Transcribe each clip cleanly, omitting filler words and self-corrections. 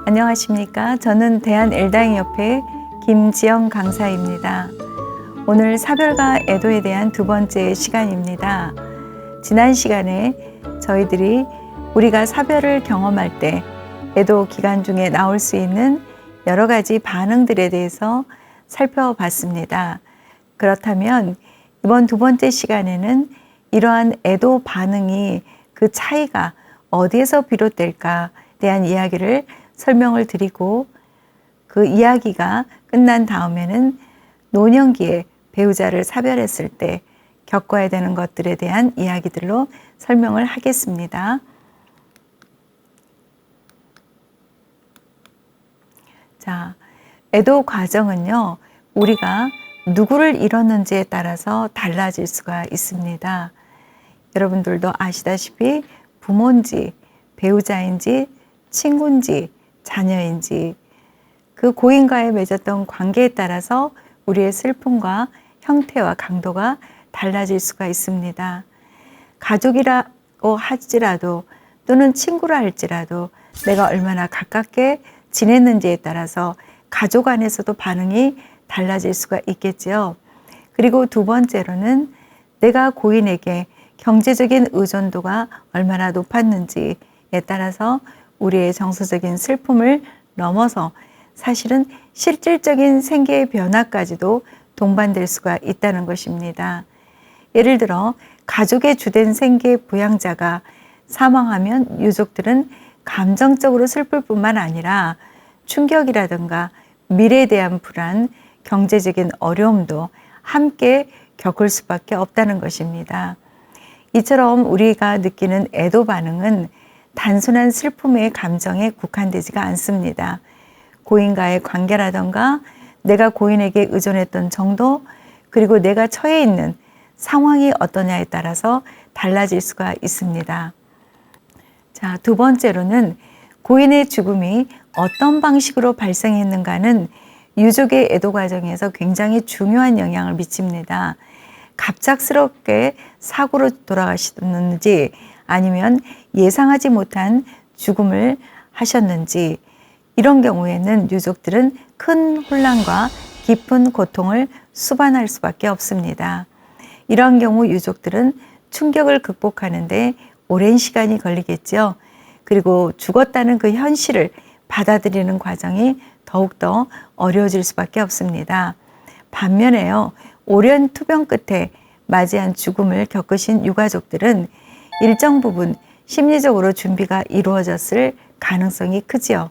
안녕하십니까. 저는 대한엘다잉협회 김지영 강사입니다. 오늘 사별과 애도에 대한 두 번째 시간입니다. 지난 시간에 저희들이 우리가 사별을 경험할 때 애도 기간 중에 나올 수 있는 여러 가지 반응들에 대해서 살펴봤습니다. 그렇다면 이번 두 번째 시간에는 이러한 애도 반응이 그 차이가 어디에서 비롯될까에 대한 이야기를 설명을 드리고, 그 이야기가 끝난 다음에는 노년기에 배우자를 사별했을 때 겪어야 되는 것들에 대한 이야기들로 설명을 하겠습니다. 자, 애도 과정은요, 우리가 누구를 잃었는지에 따라서 달라질 수가 있습니다. 여러분들도 아시다시피 부모인지 배우자인지 친구인지 자녀인지 그 고인과의 맺었던 관계에 따라서 우리의 슬픔과 형태와 강도가 달라질 수가 있습니다. 가족이라고 할지라도 또는 친구라 할지라도 내가 얼마나 가깝게 지냈는지에 따라서 가족 안에서도 반응이 달라질 수가 있겠죠. 그리고 두 번째로는 내가 고인에게 경제적인 의존도가 얼마나 높았는지에 따라서 우리의 정서적인 슬픔을 넘어서 사실은 실질적인 생계의 변화까지도 동반될 수가 있다는 것입니다. 예를 들어 가족의 주된 생계 부양자가 사망하면 유족들은 감정적으로 슬플 뿐만 아니라 충격이라든가 미래에 대한 불안, 경제적인 어려움도 함께 겪을 수밖에 없다는 것입니다. 이처럼 우리가 느끼는 애도 반응은 단순한 슬픔의 감정에 국한되지가 않습니다. 고인과의 관계라던가 내가 고인에게 의존했던 정도, 그리고 내가 처해 있는 상황이 어떠냐에 따라서 달라질 수가 있습니다. 자, 두 번째로는 고인의 죽음이 어떤 방식으로 발생했는가는 유족의 애도 과정에서 굉장히 중요한 영향을 미칩니다. 갑작스럽게 사고로 돌아가셨는지 아니면 예상하지 못한 죽음을 하셨는지, 이런 경우에는 유족들은 큰 혼란과 깊은 고통을 수반할 수밖에 없습니다. 이런 경우 유족들은 충격을 극복하는데 오랜 시간이 걸리겠죠. 그리고 죽었다는 그 현실을 받아들이는 과정이 더욱더 어려워질 수밖에 없습니다. 반면에요, 오랜 투병 끝에 맞이한 죽음을 겪으신 유가족들은 일정 부분 심리적으로 준비가 이루어졌을 가능성이 크지요.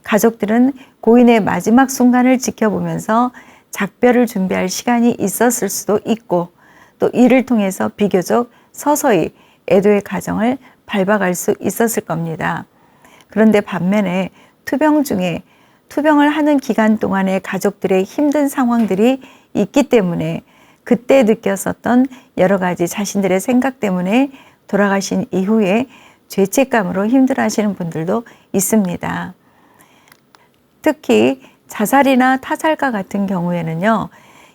가족들은 고인의 마지막 순간을 지켜보면서 작별을 준비할 시간이 있었을 수도 있고, 또 이를 통해서 비교적 서서히 애도의 과정을 밟아갈 수 있었을 겁니다. 그런데 반면에 투병 중에 투병을 하는 기간 동안의 가족들의 힘든 상황들이 있기 때문에 그때 느꼈었던 여러 가지 자신들의 생각 때문에 돌아가신 이후에 죄책감으로 힘들어하시는 분들도 있습니다. 특히 자살이나 타살과 같은 경우에는요,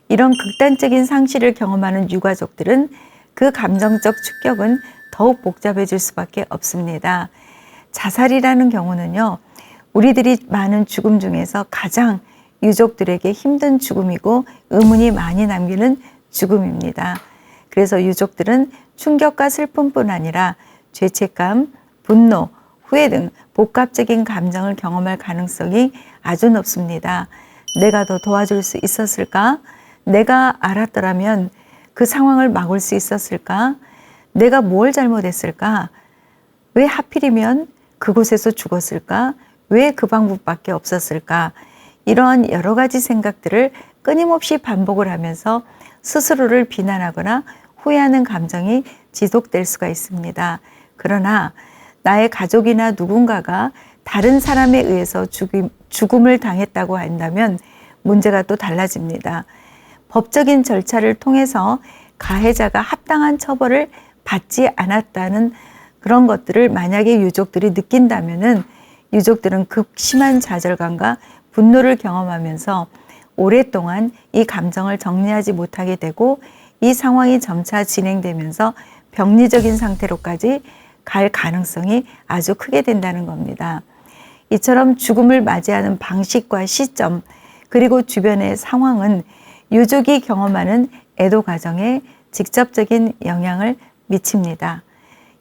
이런 극단적인 상실을 경험하는 유가족들은 그 감정적 충격은 더욱 복잡해질 수밖에 없습니다. 자살이라는 경우는요, 우리들이 많은 죽음 중에서 가장 유족들에게 힘든 죽음이고 의문이 많이 남기는 죽음입니다. 그래서 유족들은 충격과 슬픔뿐 아니라 죄책감, 분노, 후회 등 복합적인 감정을 경험할 가능성이 아주 높습니다. 내가 더 도와줄 수 있었을까? 내가 알았더라면 그 상황을 막을 수 있었을까? 내가 뭘 잘못했을까? 왜 하필이면 그곳에서 죽었을까? 왜 그 방법밖에 없었을까? 이러한 여러 가지 생각들을 끊임없이 반복을 하면서 스스로를 비난하거나 후회하는 감정이 지속될 수가 있습니다. 그러나 나의 가족이나 누군가가 다른 사람에 의해서 죽음을 당했다고 한다면 문제가 또 달라집니다. 법적인 절차를 통해서 가해자가 합당한 처벌을 받지 않았다는 그런 것들을 만약에 유족들이 느낀다면은 유족들은 극심한 좌절감과 분노를 경험하면서 오랫동안 이 감정을 정리하지 못하게 되고 이 상황이 점차 진행되면서 병리적인 상태로까지 갈 가능성이 아주 크게 된다는 겁니다. 이처럼 죽음을 맞이하는 방식과 시점 그리고 주변의 상황은 유족이 경험하는 애도 과정에 직접적인 영향을 미칩니다.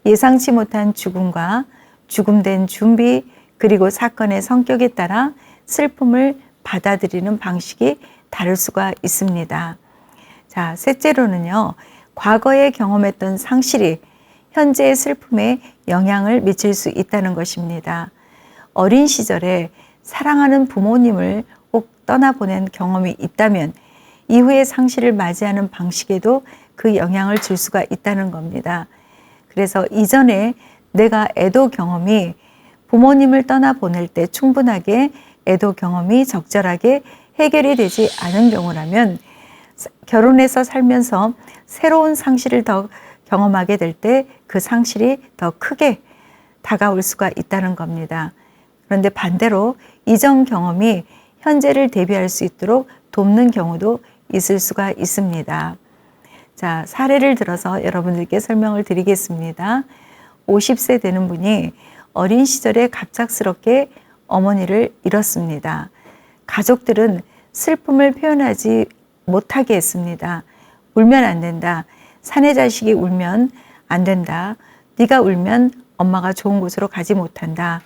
예상치 못한 죽음과 죽음된 준비 그리고 사건의 성격에 따라 슬픔을 받아들이는 방식이 다를 수가 있습니다. 자, 셋째로는요, 과거에 경험했던 상실이 현재의 슬픔에 영향을 미칠 수 있다는 것입니다. 어린 시절에 사랑하는 부모님을 꼭 떠나보낸 경험이 있다면 이후의 상실을 맞이하는 방식에도 그 영향을 줄 수가 있다는 겁니다. 그래서 이전에 내가 애도 경험이 부모님을 떠나보낼 때 충분하게 애도 경험이 적절하게 해결이 되지 않은 경우라면 결혼해서 살면서 새로운 상실을 더 경험하게 될 때 그 상실이 더 크게 다가올 수가 있다는 겁니다. 그런데 반대로 이전 경험이 현재를 대비할 수 있도록 돕는 경우도 있을 수가 있습니다. 자, 사례를 들어서 여러분들께 설명을 드리겠습니다. 50세 되는 분이 어린 시절에 갑작스럽게 어머니를 잃었습니다. 가족들은 슬픔을 표현하지 못하게 했습니다. 울면 안 된다. 사내 자식이 울면 안 된다. 네가 울면 엄마가 좋은 곳으로 가지 못한다.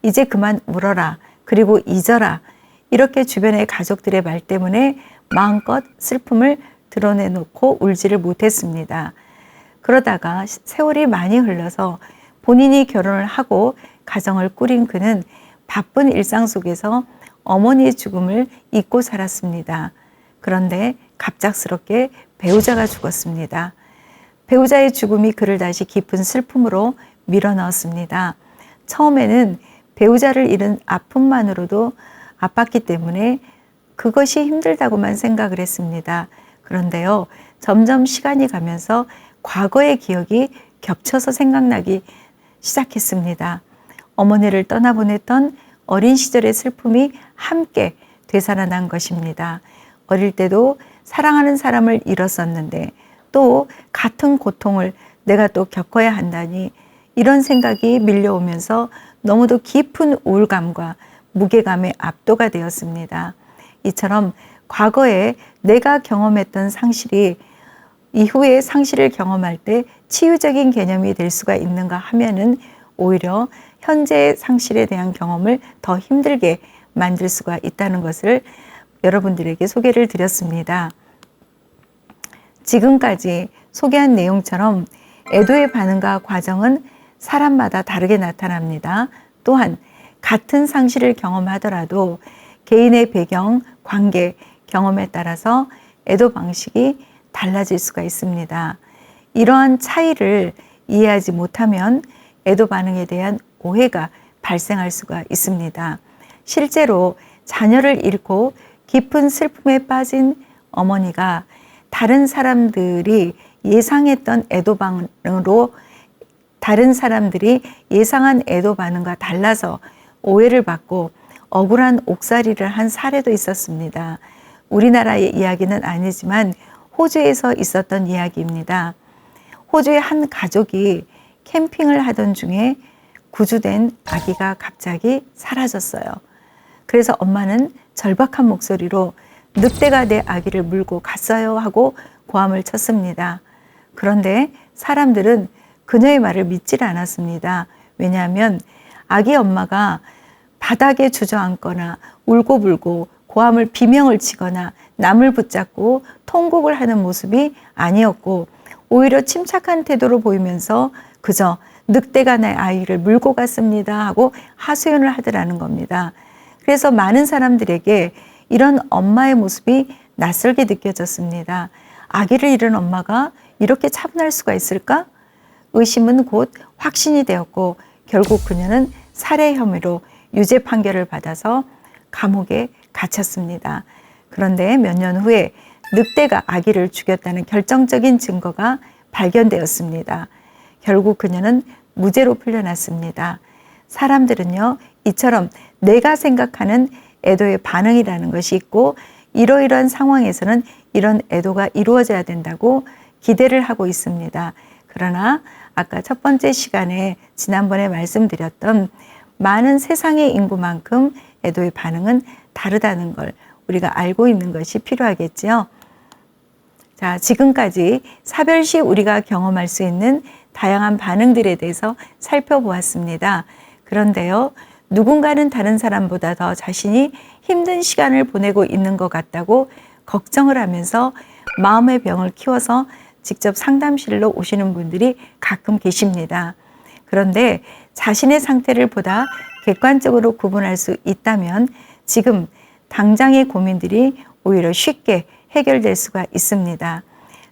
이제 그만 울어라. 그리고 잊어라. 이렇게 주변의 가족들의 말 때문에 마음껏 슬픔을 드러내놓고 울지를 못했습니다. 그러다가 세월이 많이 흘러서 본인이 결혼을 하고 가정을 꾸린 그는 바쁜 일상 속에서 어머니의 죽음을 잊고 살았습니다. 그런데 갑작스럽게 배우자가 죽었습니다. 배우자의 죽음이 그를 다시 깊은 슬픔으로 밀어넣었습니다. 처음에는 배우자를 잃은 아픔만으로도 아팠기 때문에 그것이 힘들다고만 생각을 했습니다. 그런데요, 점점 시간이 가면서 과거의 기억이 겹쳐서 생각나기 시작했습니다. 어머니를 떠나보냈던 어린 시절의 슬픔이 함께 되살아난 것입니다. 어릴 때도 사랑하는 사람을 잃었었는데 또 같은 고통을 내가 또 겪어야 한다니 이런 생각이 밀려오면서 너무도 깊은 우울감과 무게감에 압도가 되었습니다. 이처럼 과거에 내가 경험했던 상실이 이후에 상실을 경험할 때 치유적인 개념이 될 수가 있는가 하면은 오히려 현재의 상실에 대한 경험을 더 힘들게 만들 수가 있다는 것을 여러분들에게 소개를 드렸습니다. 지금까지 소개한 내용처럼 애도의 반응과 과정은 사람마다 다르게 나타납니다. 또한 같은 상실을 경험하더라도 개인의 배경, 관계, 경험에 따라서 애도 방식이 달라질 수가 있습니다. 이러한 차이를 이해하지 못하면 애도 반응에 대한 오해가 발생할 수가 있습니다. 실제로 자녀를 잃고 깊은 슬픔에 빠진 어머니가 다른 사람들이 예상했던 애도 반응으로 다른 사람들이 예상한 애도 반응과 달라서 오해를 받고 억울한 옥살이를 한 사례도 있었습니다. 우리나라의 이야기는 아니지만 호주에서 있었던 이야기입니다. 호주의 한 가족이 캠핑을 하던 중에 구조된 아기가 갑자기 사라졌어요. 그래서 엄마는 절박한 목소리로 늑대가 내 아기를 물고 갔어요 하고 고함을 쳤습니다. 그런데 사람들은 그녀의 말을 믿질 않았습니다. 왜냐하면 아기 엄마가 바닥에 주저앉거나 울고불고 고함을 비명을 치거나 남을 붙잡고 통곡을 하는 모습이 아니었고 오히려 침착한 태도로 보이면서 그저 늑대가 내 아이를 물고 갔습니다 하고 하소연을 하더라는 겁니다. 그래서 많은 사람들에게 이런 엄마의 모습이 낯설게 느껴졌습니다. 아기를 잃은 엄마가 이렇게 차분할 수가 있을까? 의심은 곧 확신이 되었고 결국 그녀는 살해 혐의로 유죄 판결을 받아서 감옥에 갇혔습니다. 그런데 몇 년 후에 늑대가 아기를 죽였다는 결정적인 증거가 발견되었습니다. 결국 그녀는 무죄로 풀려났습니다. 사람들은요, 이처럼 내가 생각하는 애도의 반응이라는 것이 있고 이러이러한 상황에서는 이런 애도가 이루어져야 된다고 기대를 하고 있습니다. 그러나 아까 첫 번째 시간에 지난번에 말씀드렸던 많은 세상의 인구만큼 애도의 반응은 다르다는 걸 우리가 알고 있는 것이 필요하겠지요. 자, 지금까지 사별 시 우리가 경험할 수 있는 다양한 반응들에 대해서 살펴보았습니다. 그런데요, 누군가는 다른 사람보다 더 자신이 힘든 시간을 보내고 있는 것 같다고 걱정을 하면서 마음의 병을 키워서 직접 상담실로 오시는 분들이 가끔 계십니다. 그런데 자신의 상태를 보다 객관적으로 구분할 수 있다면 지금 당장의 고민들이 오히려 쉽게 해결될 수가 있습니다.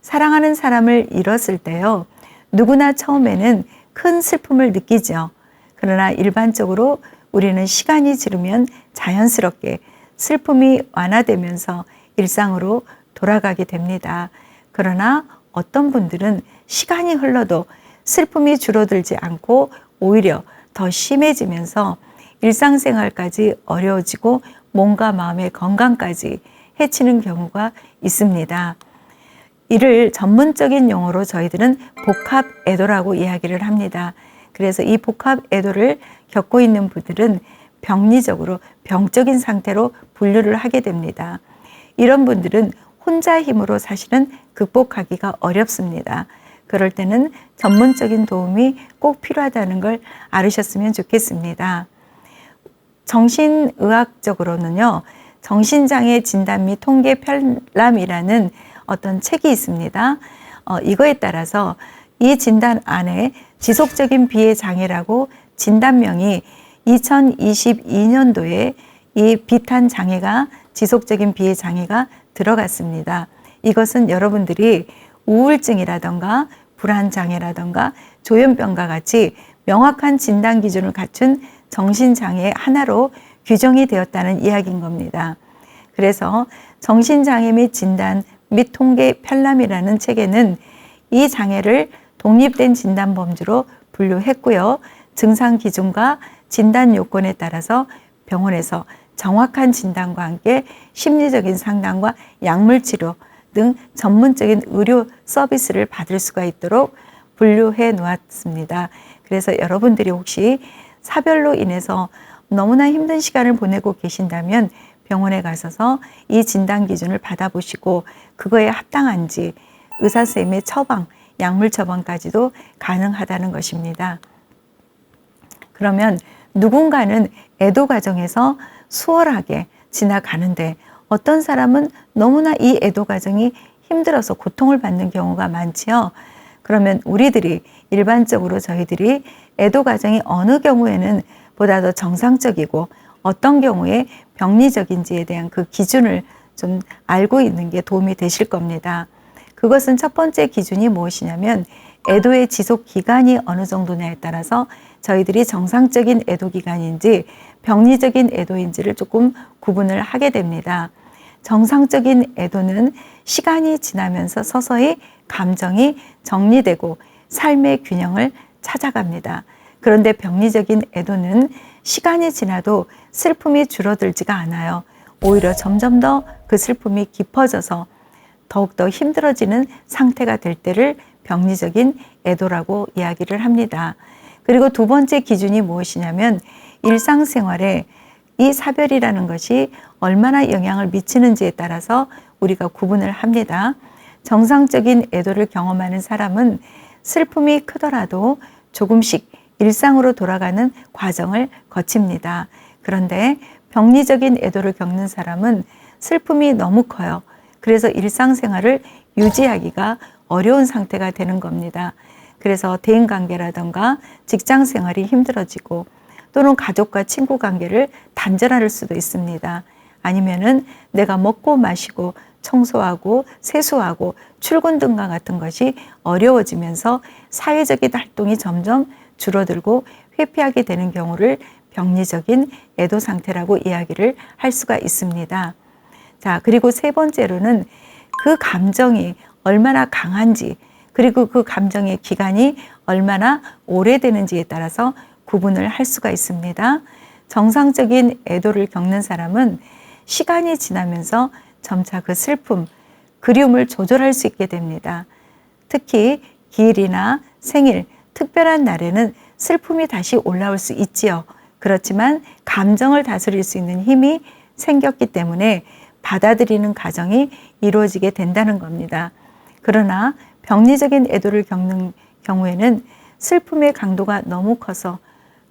사랑하는 사람을 잃었을 때요, 누구나 처음에는 큰 슬픔을 느끼죠. 그러나 일반적으로 우리는 시간이 지르면 자연스럽게 슬픔이 완화되면서 일상으로 돌아가게 됩니다. 그러나 어떤 분들은 시간이 흘러도 슬픔이 줄어들지 않고 오히려 더 심해지면서 일상생활까지 어려워지고 몸과 마음의 건강까지 해치는 경우가 있습니다. 이를 전문적인 용어로 저희들은 복합 애도라고 이야기를 합니다. 그래서 이 복합 애도를 겪고 있는 분들은 병리적으로 병적인 상태로 분류를 하게 됩니다. 이런 분들은 혼자 힘으로 사실은 극복하기가 어렵습니다. 그럴 때는 전문적인 도움이 꼭 필요하다는 걸 알으셨으면 좋겠습니다. 정신의학적으로는요, 정신장애 진단 및 통계 편람이라는 어떤 책이 있습니다. 이거에 따라서 이 진단 안에 지속적인 비해 장애라고 진단명이 2022년도에 이 비탄 장애가 지속적인 비해 장애가 들어갔습니다. 이것은 여러분들이 우울증이라던가 불안장애라던가 조현병과 같이 명확한 진단 기준을 갖춘 정신장애 하나로 규정이 되었다는 이야기인 겁니다. 그래서 정신장애 및 진단 및 통계 편람이라는 책에는 이 장애를 독립된 진단 범주로 분류했고요. 증상 기준과 진단 요건에 따라서 병원에서 정확한 진단과 함께 심리적인 상담과 약물 치료 등 전문적인 의료 서비스를 받을 수가 있도록 분류해 놓았습니다. 그래서 여러분들이 혹시 사별로 인해서 너무나 힘든 시간을 보내고 계신다면 병원에 가셔서 이 진단 기준을 받아보시고 그거에 합당한지 의사 선생님의 처방, 약물 처방까지도 가능하다는 것입니다. 그러면 누군가는 애도 과정에서 수월하게 지나가는데 어떤 사람은 너무나 이 애도 과정이 힘들어서 고통을 받는 경우가 많지요. 그러면 우리들이 일반적으로 저희들이 애도 과정이 어느 경우에는 보다 더 정상적이고 어떤 경우에 병리적인지에 대한 그 기준을 좀 알고 있는 게 도움이 되실 겁니다. 그것은 첫 번째 기준이 무엇이냐면 애도의 지속 기간이 어느 정도냐에 따라서 저희들이 정상적인 애도 기간인지 병리적인 애도인지를 조금 구분을 하게 됩니다. 정상적인 애도는 시간이 지나면서 서서히 감정이 정리되고 삶의 균형을 찾아갑니다. 그런데 병리적인 애도는 시간이 지나도 슬픔이 줄어들지가 않아요. 오히려 점점 더 그 슬픔이 깊어져서 더욱더 힘들어지는 상태가 될 때를 병리적인 애도라고 이야기를 합니다. 그리고 두 번째 기준이 무엇이냐면 일상생활에 이 사별이라는 것이 얼마나 영향을 미치는지에 따라서 우리가 구분을 합니다. 정상적인 애도를 경험하는 사람은 슬픔이 크더라도 조금씩 일상으로 돌아가는 과정을 거칩니다. 그런데 병리적인 애도를 겪는 사람은 슬픔이 너무 커요. 그래서 일상생활을 유지하기가 어려운 상태가 되는 겁니다. 그래서 대인관계라던가 직장생활이 힘들어지고 또는 가족과 친구 관계를 단절할 수도 있습니다. 아니면은 내가 먹고 마시고 청소하고 세수하고 출근 등과 같은 것이 어려워지면서 사회적인 활동이 점점 줄어들고 회피하게 되는 경우를 병리적인 애도 상태라고 이야기를 할 수가 있습니다. 자, 그리고 세 번째로는 그 감정이 얼마나 강한지, 그리고 그 감정의 기간이 얼마나 오래되는지에 따라서 구분을 할 수가 있습니다. 정상적인 애도를 겪는 사람은 시간이 지나면서 점차 그 슬픔, 그리움을 조절할 수 있게 됩니다. 특히 기일이나 생일, 특별한 날에는 슬픔이 다시 올라올 수 있지요. 그렇지만 감정을 다스릴 수 있는 힘이 생겼기 때문에 받아들이는 과정이 이루어지게 된다는 겁니다. 그러나 병리적인 애도를 겪는 경우에는 슬픔의 강도가 너무 커서,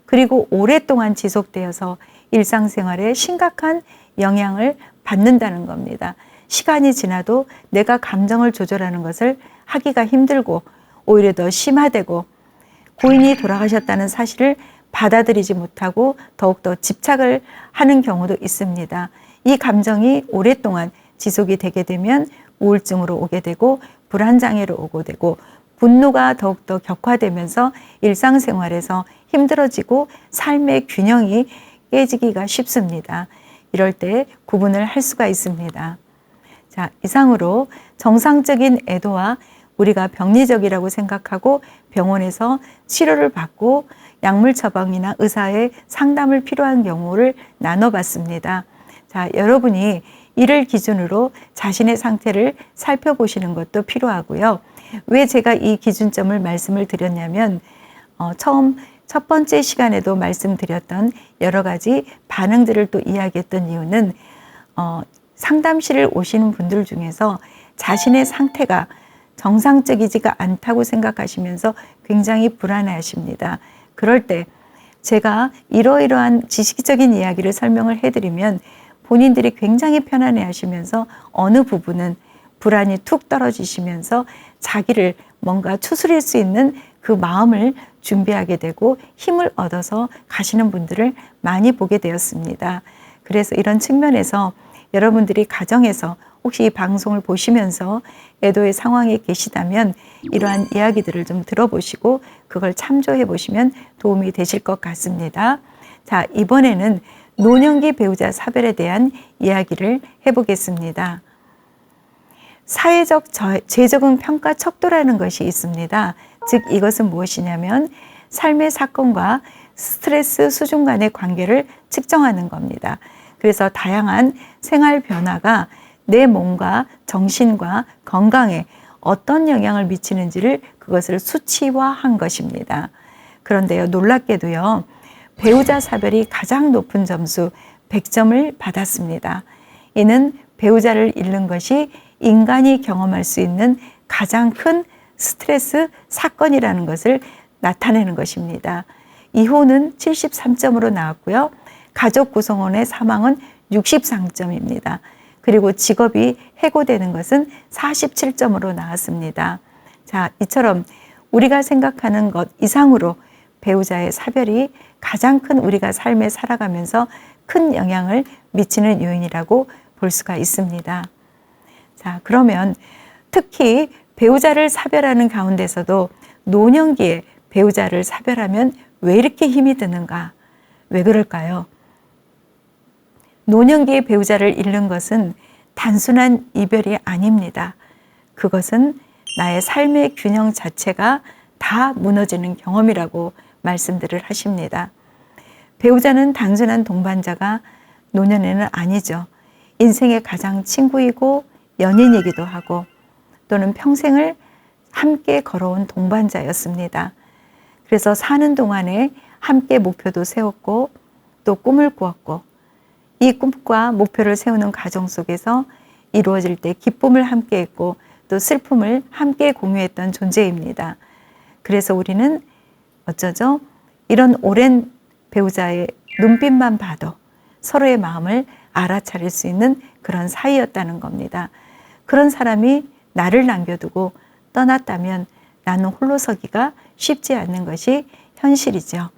그리고 오랫동안 지속되어서 일상생활에 심각한 영향을 받는다는 겁니다. 시간이 지나도 내가 감정을 조절하는 것을 하기가 힘들고 오히려 더 심화되고, 고인이 돌아가셨다는 사실을 받아들이지 못하고 더욱더 집착을 하는 경우도 있습니다. 이 감정이 오랫동안 지속이 되게 되면 우울증으로 오게 되고 불안장애로 오게 되고 분노가 더욱더 격화되면서 일상생활에서 힘들어지고 삶의 균형이 깨지기가 쉽습니다. 이럴 때 구분을 할 수가 있습니다. 자, 이상으로 정상적인 애도와 우리가 병리적이라고 생각하고 병원에서 치료를 받고 약물 처방이나 의사의 상담을 필요한 경우를 나눠봤습니다. 자, 여러분이 이를 기준으로 자신의 상태를 살펴보시는 것도 필요하고요. 왜 제가 이 기준점을 말씀을 드렸냐면 처음 첫 번째 시간에도 말씀드렸던 여러 가지 반응들을 또 이야기했던 이유는 상담실을 오시는 분들 중에서 자신의 상태가 정상적이지가 않다고 생각하시면서 굉장히 불안해하십니다. 그럴 때 제가 이러이러한 지식적인 이야기를 설명을 해드리면 본인들이 굉장히 편안해 하시면서 어느 부분은 불안이 툭 떨어지시면서 자기를 뭔가 추스릴 수 있는 그 마음을 준비하게 되고 힘을 얻어서 가시는 분들을 많이 보게 되었습니다. 그래서 이런 측면에서 여러분들이 가정에서 혹시 이 방송을 보시면서 애도의 상황에 계시다면 이러한 이야기들을 좀 들어보시고 그걸 참조해 보시면 도움이 되실 것 같습니다. 자, 이번에는 노년기 배우자 사별에 대한 이야기를 해보겠습니다. 사회적 재적응 평가 척도라는 것이 있습니다. 즉 이것은 무엇이냐면 삶의 사건과 스트레스 수준 간의 관계를 측정하는 겁니다. 그래서 다양한 생활 변화가 내 몸과 정신과 건강에 어떤 영향을 미치는지를 그것을 수치화한 것입니다. 그런데요, 놀랍게도요, 배우자 사별이 가장 높은 점수 100점을 받았습니다. 이는 배우자를 잃는 것이 인간이 경험할 수 있는 가장 큰 스트레스 사건이라는 것을 나타내는 것입니다. 이혼은 73점으로 나왔고요. 가족 구성원의 사망은 63점입니다. 그리고 직업이 해고되는 것은 47점으로 나왔습니다. 자, 이처럼 우리가 생각하는 것 이상으로 배우자의 사별이 가장 큰 우리가 삶에 살아가면서 큰 영향을 미치는 요인이라고 볼 수가 있습니다. 자, 그러면 특히 배우자를 사별하는 가운데서도 노년기에 배우자를 사별하면 왜 이렇게 힘이 드는가? 왜 그럴까요? 노년기에 배우자를 잃는 것은 단순한 이별이 아닙니다. 그것은 나의 삶의 균형 자체가 다 무너지는 경험이라고 말씀들을 하십니다. 배우자는 단순한 동반자가 노년에는 아니죠. 인생의 가장 친구이고 연인이기도 하고 또는 평생을 함께 걸어온 동반자였습니다. 그래서 사는 동안에 함께 목표도 세웠고 또 꿈을 꾸었고 이 꿈과 목표를 세우는 과정 속에서 이루어질 때 기쁨을 함께 했고 또 슬픔을 함께 공유했던 존재입니다. 그래서 우리는 어쩌죠? 이런 오랜 배우자의 눈빛만 봐도 서로의 마음을 알아차릴 수 있는 그런 사이였다는 겁니다. 그런 사람이 나를 남겨두고 떠났다면 나는 홀로 서기가 쉽지 않는 것이 현실이죠.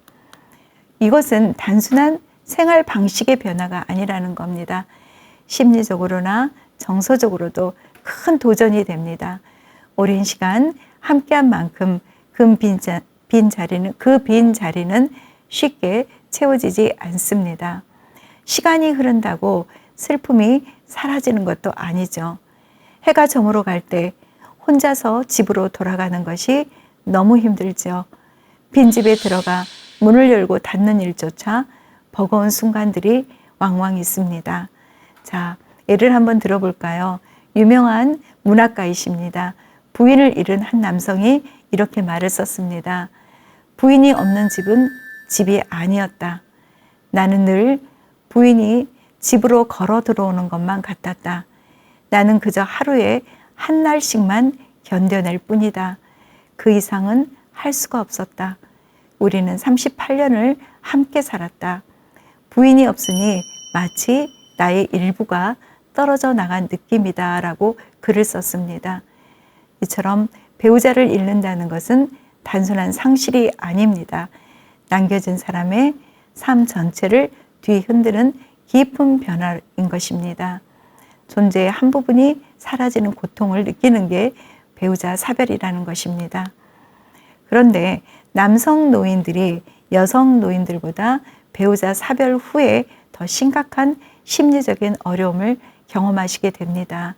이것은 단순한 생활 방식의 변화가 아니라는 겁니다. 심리적으로나 정서적으로도 큰 도전이 됩니다. 오랜 시간 함께한 만큼 그 빈 자리는 쉽게 채워지지 않습니다. 시간이 흐른다고 슬픔이 사라지는 것도 아니죠. 해가 저물어 갈 때 혼자서 집으로 돌아가는 것이 너무 힘들죠. 빈집에 들어가 문을 열고 닫는 일조차 버거운 순간들이 왕왕 있습니다. 자, 예를 한번 들어볼까요? 유명한 문학가이십니다. 부인을 잃은 한 남성이 이렇게 말을 썼습니다. 부인이 없는 집은 집이 아니었다. 나는 늘 부인이 집으로 걸어 들어오는 것만 같았다. 나는 그저 하루에 한 날씩만 견뎌낼 뿐이다. 그 이상은 할 수가 없었다. 우리는 38년을 함께 살았다. 부인이 없으니 마치 나의 일부가 떨어져 나간 느낌이다 라고 글을 썼습니다. 이처럼 배우자를 잃는다는 것은 단순한 상실이 아닙니다. 남겨진 사람의 삶 전체를 뒤흔드는 깊은 변화인 것입니다. 존재의 한 부분이 사라지는 고통을 느끼는 게 배우자 사별이라는 것입니다. 그런데 남성 노인들이 여성 노인들보다 배우자 사별 후에 더 심각한 심리적인 어려움을 경험하시게 됩니다.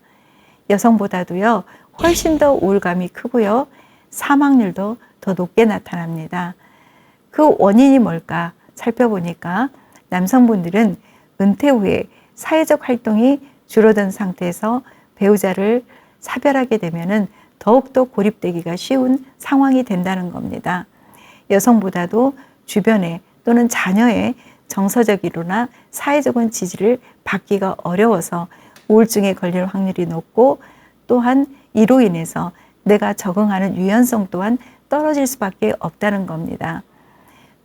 여성보다도요, 훨씬 더 우울감이 크고요, 사망률도 더 높게 나타납니다. 그 원인이 뭘까 살펴보니까 남성분들은 은퇴 후에 사회적 활동이 줄어든 상태에서 배우자를 사별하게 되면은 더욱더 고립되기가 쉬운 상황이 된다는 겁니다. 여성보다도 주변에 또는 자녀의 정서적이로나 사회적인 지지를 받기가 어려워서 우울증에 걸릴 확률이 높고, 또한 이로 인해서 내가 적응하는 유연성 또한 떨어질 수밖에 없다는 겁니다.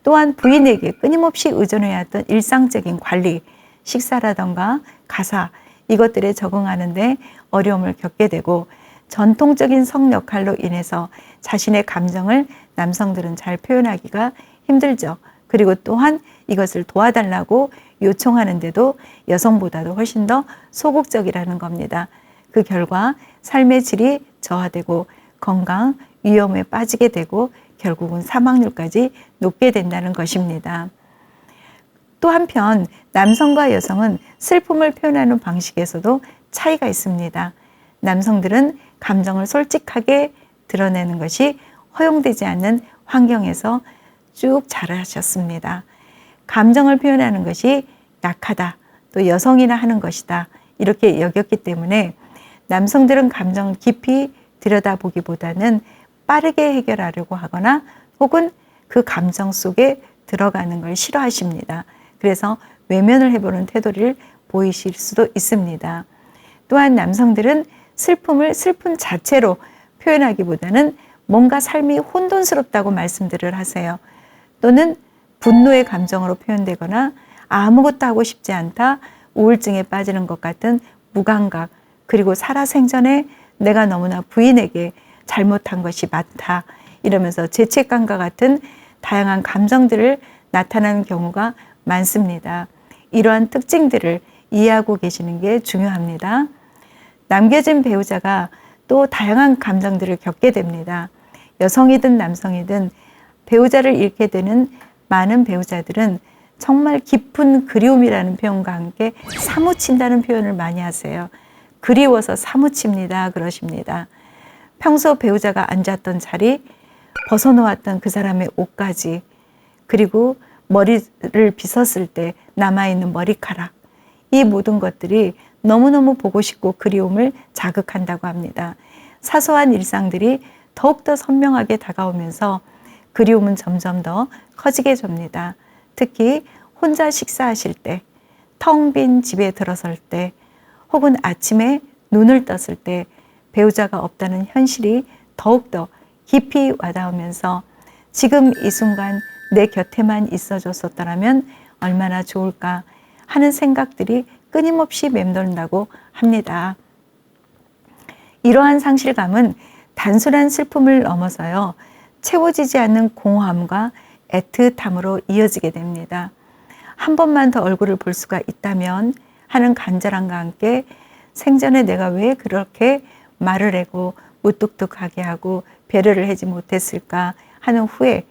또한 부인에게 끊임없이 의존해야 했던 일상적인 관리, 식사라던가 가사, 이것들에 적응하는데 어려움을 겪게 되고, 전통적인 성 역할로 인해서 자신의 감정을 남성들은 잘 표현하기가 힘들죠. 그리고 또한 이것을 도와달라고 요청하는데도 여성보다도 훨씬 더 소극적이라는 겁니다. 그 결과 삶의 질이 저하되고 건강 위험에 빠지게 되고 결국은 사망률까지 높게 된다는 것입니다. 또 한편 남성과 여성은 슬픔을 표현하는 방식에서도 차이가 있습니다. 남성들은 감정을 솔직하게 드러내는 것이 허용되지 않는 환경에서 쭉 자라셨습니다. 감정을 표현하는 것이 약하다, 또 여성이나 하는 것이다, 이렇게 여겼기 때문에 남성들은 감정을 깊이 들여다보기보다는 빠르게 해결하려고 하거나 혹은 그 감정 속에 들어가는 걸 싫어하십니다. 그래서 외면을 해보는 태도를 보이실 수도 있습니다. 또한 남성들은 슬픔을 슬픔 자체로 표현하기보다는 뭔가 삶이 혼돈스럽다고 말씀들을 하세요. 또는 분노의 감정으로 표현되거나 아무것도 하고 싶지 않다, 우울증에 빠지는 것 같은 무감각, 그리고 살아생전에 내가 너무나 부인에게 잘못한 것이 많다, 이러면서 죄책감과 같은 다양한 감정들을 나타나는 경우가 많습니다. 이러한 특징들을 이해하고 계시는 게 중요합니다. 남겨진 배우자가 또 다양한 감정들을 겪게 됩니다. 여성이든 남성이든 배우자를 잃게 되는 많은 배우자들은 정말 깊은 그리움이라는 표현과 함께 사무친다는 표현을 많이 하세요. 그리워서 사무칩니다, 그러십니다. 평소 배우자가 앉았던 자리, 벗어놓았던 그 사람의 옷까지, 그리고 머리를 빗었을 때 남아있는 머리카락, 이 모든 것들이 너무너무 보고 싶고 그리움을 자극한다고 합니다. 사소한 일상들이 더욱더 선명하게 다가오면서 그리움은 점점 더 커지게 됩니다. 특히 혼자 식사하실 때, 텅 빈 집에 들어설 때, 혹은 아침에 눈을 떴을 때 배우자가 없다는 현실이 더욱더 깊이 와닿으면서 지금 이 순간 내 곁에만 있어줬었더라면 얼마나 좋을까 하는 생각들이 끊임없이 맴돈다고 합니다. 이러한 상실감은 단순한 슬픔을 넘어서요, 채워지지 않는 공허함과 애틋함으로 이어지게 됩니다. 한 번만 더 얼굴을 볼 수가 있다면 하는 간절함과 함께 생전에 내가 왜 그렇게 말을 하고 무뚝뚝하게 하고 배려를 하지 못했을까 하는 후회,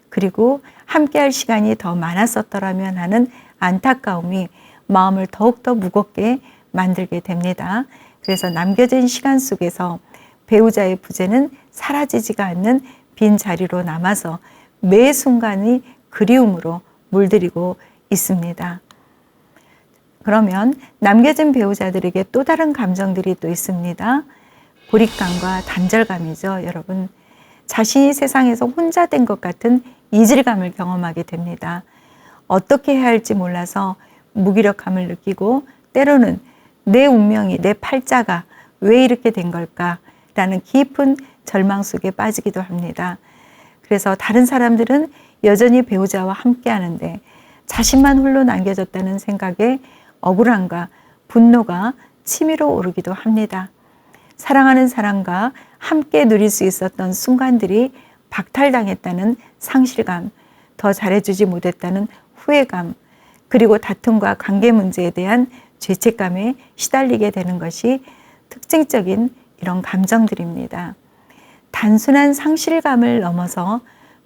그리고 함께할 시간이 더 많았었더라면 하는 안타까움이 마음을 더욱더 무겁게 만들게 됩니다. 그래서 남겨진 시간 속에서 배우자의 부재는 사라지지가 않는 빈 자리로 남아서 매 순간이 그리움으로 물들이고 있습니다. 그러면 남겨진 배우자들에게 또 다른 감정들이 또 있습니다. 고립감과 단절감이죠, 여러분. 자신이 세상에서 혼자 된 것 같은 이질감을 경험하게 됩니다. 어떻게 해야 할지 몰라서 무기력함을 느끼고 때로는 내 운명이, 내 팔자가 왜 이렇게 된 걸까라는 깊은 절망 속에 빠지기도 합니다. 그래서 다른 사람들은 여전히 배우자와 함께 하는데 자신만 홀로 남겨졌다는 생각에 억울함과 분노가 치밀어 오르기도 합니다. 사랑하는 사람과 함께 누릴 수 있었던 순간들이 박탈당했다는 상실감, 더 잘해주지 못했다는 후회감, 그리고 다툼과 관계 문제에 대한 죄책감에 시달리게 되는 것이 특징적인 이런 감정들입니다. 단순한 상실감을 넘어서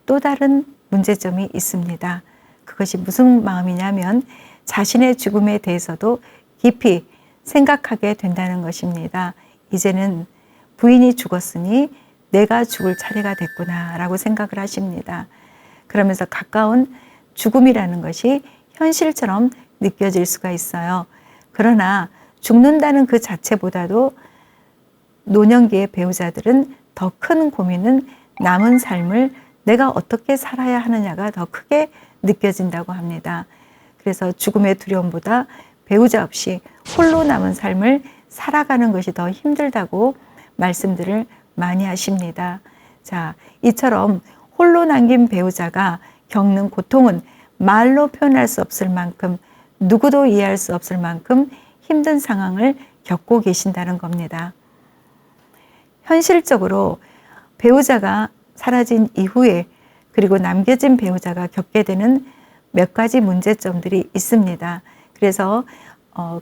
또 다른 문제점이 있습니다. 그것이 무슨 마음이냐면 자신의 죽음에 대해서도 깊이 생각하게 된다는 것입니다. 이제는 부인이 죽었으니 내가 죽을 차례가 됐구나 라고 생각을 하십니다. 그러면서 가까운 죽음이라는 것이 현실처럼 느껴질 수가 있어요. 그러나 죽는다는 그 자체보다도 노년기의 배우자들은 더 큰 고민은 남은 삶을 내가 어떻게 살아야 하느냐가 더 크게 느껴진다고 합니다. 그래서 죽음의 두려움보다 배우자 없이 홀로 남은 삶을 살아가는 것이 더 힘들다고 말씀들을 많이 하십니다. 자, 이처럼 홀로 남긴 배우자가 겪는 고통은 말로 표현할 수 없을 만큼, 누구도 이해할 수 없을 만큼 힘든 상황을 겪고 계신다는 겁니다. 현실적으로 배우자가 사라진 이후에 그리고 남겨진 배우자가 겪게 되는 몇 가지 문제점들이 있습니다. 그래서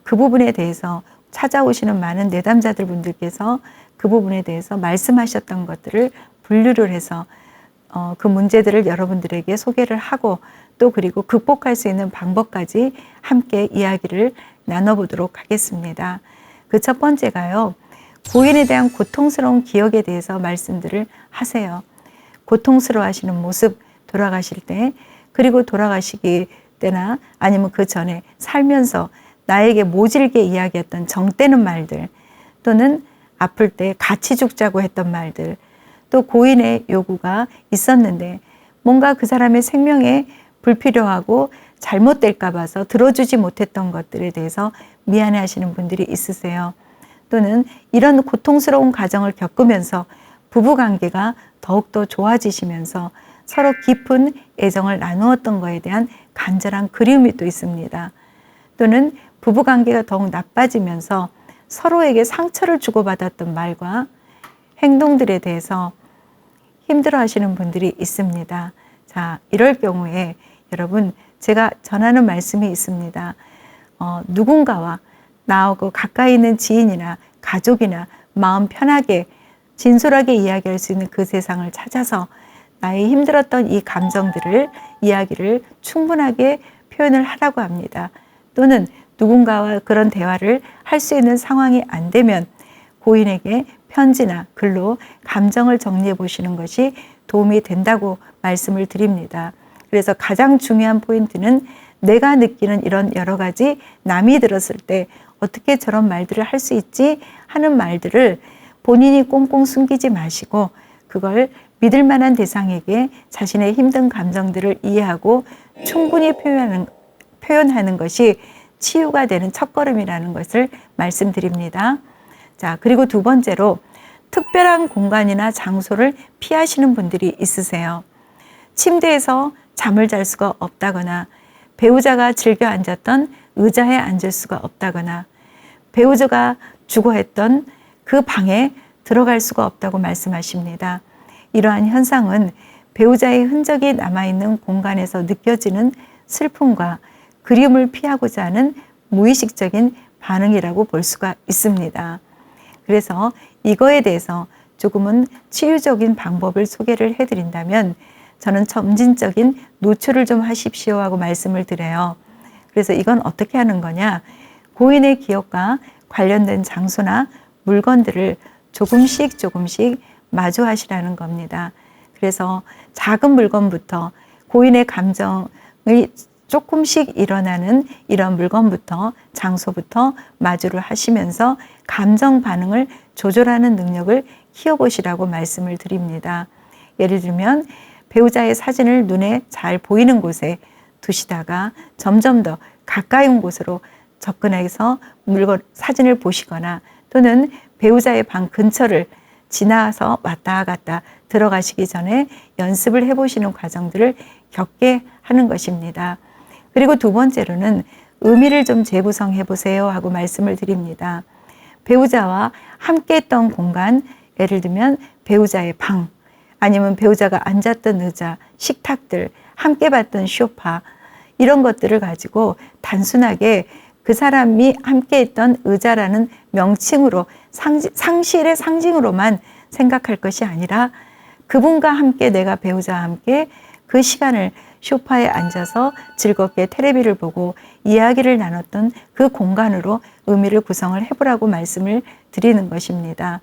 그 부분에 대해서 찾아오시는 많은 내담자들 분들께서 그 부분에 대해서 말씀하셨던 것들을 분류를 해서 그 문제들을 여러분들에게 소개를 하고 또 그리고 극복할 수 있는 방법까지 함께 이야기를 나눠보도록 하겠습니다. 그 첫 번째가요. 고인에 대한 고통스러운 기억에 대해서 말씀들을 하세요. 고통스러워 하시는 모습, 돌아가실 때, 그리고 돌아가시기 때나 아니면 그 전에 살면서 나에게 모질게 이야기했던 정떼는 말들, 또는 아플 때 같이 죽자고 했던 말들, 또 고인의 요구가 있었는데 뭔가 그 사람의 생명에 불필요하고 잘못될까 봐서 들어주지 못했던 것들에 대해서 미안해 하시는 분들이 있으세요. 또는 이런 고통스러운 과정을 겪으면서 부부관계가 더욱더 좋아지시면서 서로 깊은 애정을 나누었던 것에 대한 간절한 그리움이 또 있습니다. 또는 부부관계가 더욱 나빠지면서 서로에게 상처를 주고받았던 말과 행동들에 대해서 힘들어하시는 분들이 있습니다. 자, 이럴 경우에 여러분, 제가 전하는 말씀이 있습니다. 누군가와 나하고 가까이 있는 지인이나 가족이나 마음 편하게 진솔하게 이야기할 수 있는 그 세상을 찾아서 나의 힘들었던 이 감정들을 이야기를 충분하게 표현을 하라고 합니다. 또는 누군가와 그런 대화를 할 수 있는 상황이 안 되면 고인에게 편지나 글로 감정을 정리해 보시는 것이 도움이 된다고 말씀을 드립니다. 그래서 가장 중요한 포인트는 내가 느끼는 이런 여러 가지 남이 들었을 때 어떻게 저런 말들을 할 수 있지 하는 말들을 본인이 꽁꽁 숨기지 마시고 그걸 믿을 만한 대상에게 자신의 힘든 감정들을 이해하고 충분히 표현하는 것이 치유가 되는 첫걸음이라는 것을 말씀드립니다. 자, 그리고 두 번째로 특별한 공간이나 장소를 피하시는 분들이 있으세요. 침대에서 잠을 잘 수가 없다거나 배우자가 즐겨 앉았던 의자에 앉을 수가 없다거나 배우자가 주거했던 그 방에 들어갈 수가 없다고 말씀하십니다. 이러한 현상은 배우자의 흔적이 남아있는 공간에서 느껴지는 슬픔과 그리움을 피하고자 하는 무의식적인 반응이라고 볼 수가 있습니다. 그래서 이거에 대해서 조금은 치유적인 방법을 소개를 해드린다면 저는 점진적인 노출을 좀 하십시오 하고 말씀을 드려요. 그래서 이건 어떻게 하는 거냐? 고인의 기억과 관련된 장소나 물건들을 조금씩 조금씩 마주하시라는 겁니다. 그래서 작은 물건부터 고인의 감정이 조금씩 일어나는 이런 물건부터 장소부터 마주를 하시면서 감정 반응을 조절하는 능력을 키워보시라고 말씀을 드립니다. 예를 들면 배우자의 사진을 눈에 잘 보이는 곳에 두시다가 점점 더 가까이 온 곳으로 접근해서 사진을 보시거나 또는 배우자의 방 근처를 지나서 왔다 갔다 들어가시기 전에 연습을 해보시는 과정들을 겪게 하는 것입니다. 그리고 두 번째로는 의미를 좀 재구성해 보세요 하고 말씀을 드립니다. 배우자와 함께 했던 공간, 예를 들면 배우자의 방, 아니면 배우자가 앉았던 의자, 식탁들, 함께 봤던 소파, 이런 것들을 가지고 단순하게 그 사람이 함께 했던 의자라는 명칭으로 상실의 상징으로만 생각할 것이 아니라 그분과 함께, 내가 배우자와 함께 그 시간을 소파에 앉아서 즐겁게 텔레비를 보고 이야기를 나눴던 그 공간으로 의미를 구성을 해보라고 말씀을 드리는 것입니다.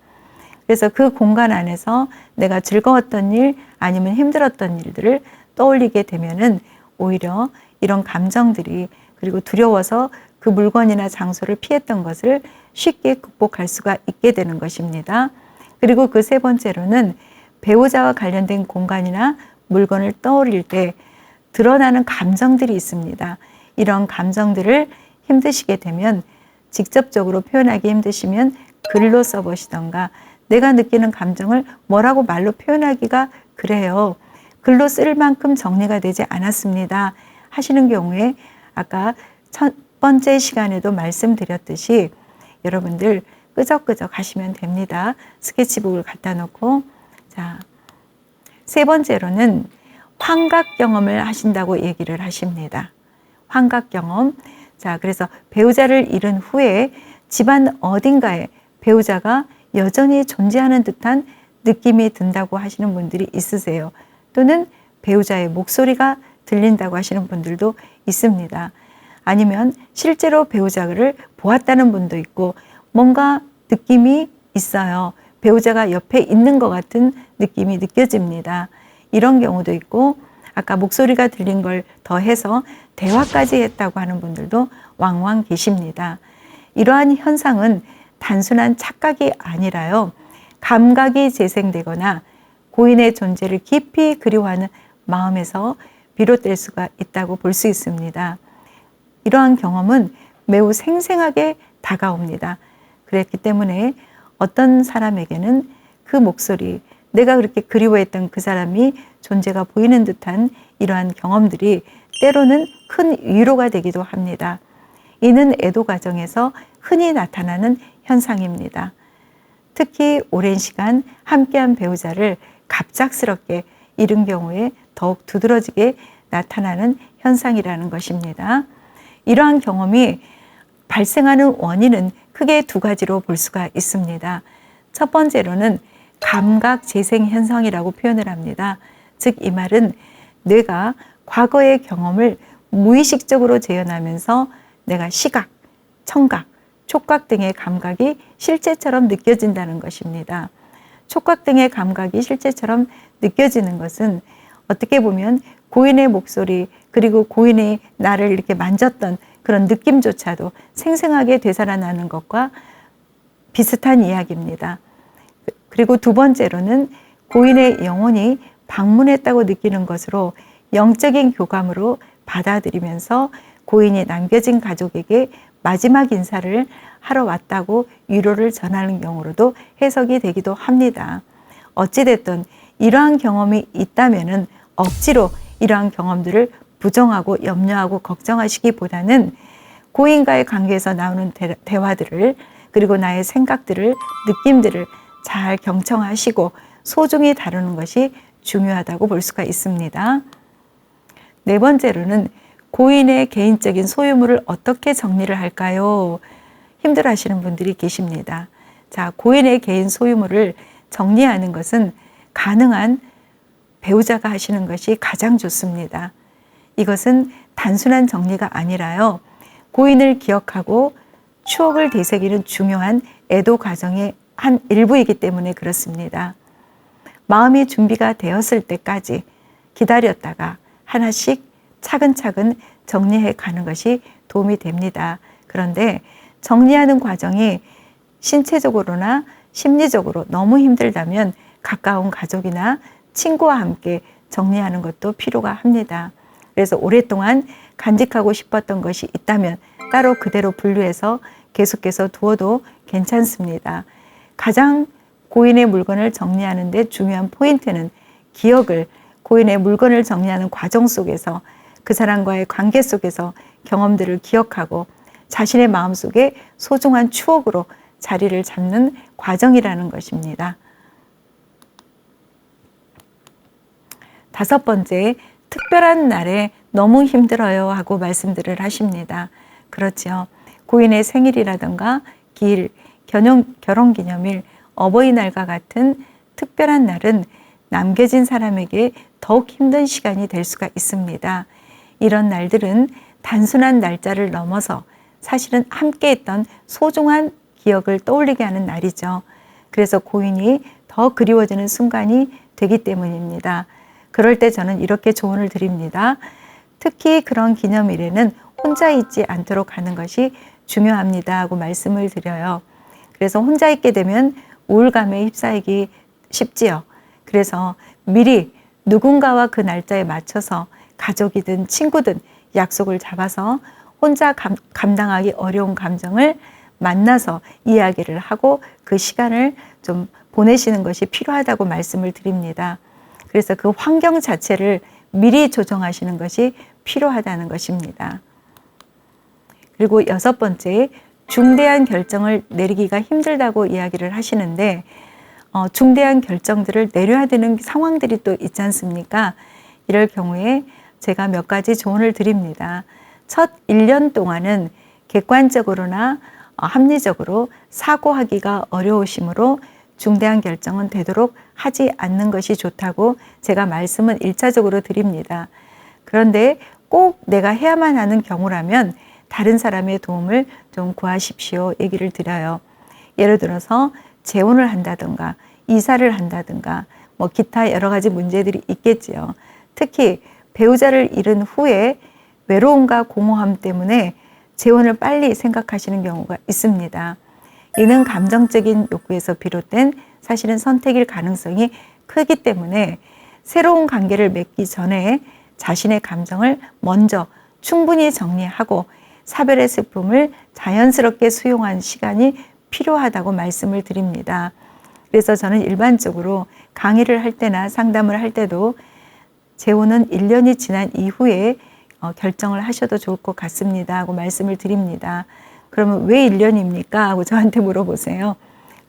그래서 그 공간 안에서 내가 즐거웠던 일 아니면 힘들었던 일들을 떠올리게 되면은 오히려 이런 감정들이, 그리고 두려워서 그 물건이나 장소를 피했던 것을 쉽게 극복할 수가 있게 되는 것입니다. 그리고 그 세 번째로는 배우자와 관련된 공간이나 물건을 떠올릴 때 드러나는 감정들이 있습니다. 이런 감정들을 힘드시게 되면, 직접적으로 표현하기 힘드시면 글로 써보시던가, 내가 느끼는 감정을 뭐라고 말로 표현하기가 그래요, 글로 쓸 만큼 정리가 되지 않았습니다 하시는 경우에 아까 첫 번째 시간에도 말씀드렸듯이 여러분들 끄적끄적 하시면 됩니다. 스케치북을 갖다 놓고. 자, 세 번째로는 환각 경험을 하신다고 얘기를 하십니다. 환각 경험. 자, 그래서 배우자를 잃은 후에 집안 어딘가에 배우자가 여전히 존재하는 듯한 느낌이 든다고 하시는 분들이 있으세요. 또는 배우자의 목소리가 들린다고 하시는 분들도 있습니다. 아니면 실제로 배우자를 보았다는 분도 있고 뭔가 느낌이 있어요. 배우자가 옆에 있는 것 같은 느낌이 느껴집니다. 이런 경우도 있고, 아까 목소리가 들린 걸 더해서 대화까지 했다고 하는 분들도 왕왕 계십니다. 이러한 현상은 단순한 착각이 아니라요, 감각이 재생되거나 고인의 존재를 깊이 그리워하는 마음에서 비롯될 수가 있다고 볼 수 있습니다. 이러한 경험은 매우 생생하게 다가옵니다. 그랬기 때문에 어떤 사람에게는 그 목소리, 내가 그렇게 그리워했던 그 사람이 존재가 보이는 듯한 이러한 경험들이 때로는 큰 위로가 되기도 합니다. 이는 애도 과정에서 흔히 나타나는 현상입니다. 특히 오랜 시간 함께한 배우자를 갑작스럽게 잃은 경우에 더욱 두드러지게 나타나는 현상이라는 것입니다. 이러한 경험이 발생하는 원인은 크게 두 가지로 볼 수가 있습니다. 첫 번째로는 감각 재생 현상이라고 표현을 합니다. 즉, 이 말은 뇌가 과거의 경험을 무의식적으로 재현하면서 내가 시각, 청각, 촉각 등의 감각이 실제처럼 느껴진다는 것입니다. 촉각 등의 감각이 실제처럼 느껴지는 것은 어떻게 보면 고인의 목소리, 그리고 고인이 나를 이렇게 만졌던 그런 느낌조차도 생생하게 되살아나는 것과 비슷한 이야기입니다. 그리고 두 번째로는 고인의 영혼이 방문했다고 느끼는 것으로 영적인 교감으로 받아들이면서 고인이 남겨진 가족에게 마지막 인사를 하러 왔다고 위로를 전하는 경우로도 해석이 되기도 합니다. 어찌됐든 이러한 경험이 있다면은 억지로 이러한 경험들을 부정하고 염려하고 걱정하시기보다는 고인과의 관계에서 나오는 대화들을, 그리고 나의 생각들을, 느낌들을 잘 경청하시고 소중히 다루는 것이 중요하다고 볼 수가 있습니다. 네 번째로는 고인의 개인적인 소유물을 어떻게 정리를 할까요? 힘들어 하시는 분들이 계십니다. 자, 고인의 개인 소유물을 정리하는 것은 가능한 배우자가 하시는 것이 가장 좋습니다. 이것은 단순한 정리가 아니라요, 고인을 기억하고 추억을 되새기는 중요한 애도 과정의 한 일부이기 때문에 그렇습니다. 마음이 준비가 되었을 때까지 기다렸다가 하나씩 차근차근 정리해 가는 것이 도움이 됩니다. 그런데 정리하는 과정이 신체적으로나 심리적으로 너무 힘들다면 가까운 가족이나 친구와 함께 정리하는 것도 필요가 합니다. 그래서 오랫동안 간직하고 싶었던 것이 있다면 따로 그대로 분류해서 계속해서 두어도 괜찮습니다. 가장 고인의 물건을 정리하는 데 중요한 포인트는 기억을, 고인의 물건을 정리하는 과정 속에서 그 사람과의 관계 속에서 경험들을 기억하고 자신의 마음속에 소중한 추억으로 자리를 잡는 과정이라는 것입니다. 5번째, 특별한 날에 너무 힘들어요 하고 말씀들을 하십니다. 그렇죠. 고인의 생일이라든가 기일, 결혼기념일, 어버이날과 같은 특별한 날은 남겨진 사람에게 더욱 힘든 시간이 될 수가 있습니다. 이런 날들은 단순한 날짜를 넘어서 사실은 함께 했던 소중한 기억을 떠올리게 하는 날이죠. 그래서 고인이 더 그리워지는 순간이 되기 때문입니다. 그럴 때 저는 이렇게 조언을 드립니다. 특히 그런 기념일에는 혼자 있지 않도록 하는 것이 중요합니다 하고 말씀을 드려요. 그래서 혼자 있게 되면 우울감에 휩싸이기 쉽지요. 그래서 미리 누군가와 그 날짜에 맞춰서 가족이든 친구든 약속을 잡아서 혼자 감당하기 어려운 감정을 만나서 이야기를 하고 그 시간을 좀 보내시는 것이 필요하다고 말씀을 드립니다. 그래서 그 환경 자체를 미리 조정하시는 것이 필요하다는 것입니다. 그리고 6번째, 중대한 결정을 내리기가 힘들다고 이야기를 하시는데 중대한 결정들을 내려야 되는 상황들이 또 있지 않습니까? 이럴 경우에 제가 몇 가지 조언을 드립니다. 첫 1년 동안은 객관적으로나 합리적으로 사고하기가 어려우시므로 중대한 결정은 되도록 하지 않는 것이 좋다고 제가 말씀은 1차적으로 드립니다. 그런데 꼭 내가 해야만 하는 경우라면 다른 사람의 도움을 좀 구하십시오 얘기를 드려요. 예를 들어서 재혼을 한다든가 이사를 한다든가 뭐 기타 여러 가지 문제들이 있겠지요. 특히 배우자를 잃은 후에 외로움과 공허함 때문에 재혼을 빨리 생각하시는 경우가 있습니다. 이는 감정적인 욕구에서 비롯된 사실은 선택일 가능성이 크기 때문에 새로운 관계를 맺기 전에 자신의 감정을 먼저 충분히 정리하고 사별의 슬픔을 자연스럽게 수용한 시간이 필요하다고 말씀을 드립니다. 그래서 저는 일반적으로 강의를 할 때나 상담을 할 때도 재혼은 1년이 지난 이후에 결정을 하셔도 좋을 것 같습니다 하고 말씀을 드립니다. 그러면 왜 1년입니까? 하고 저한테 물어보세요.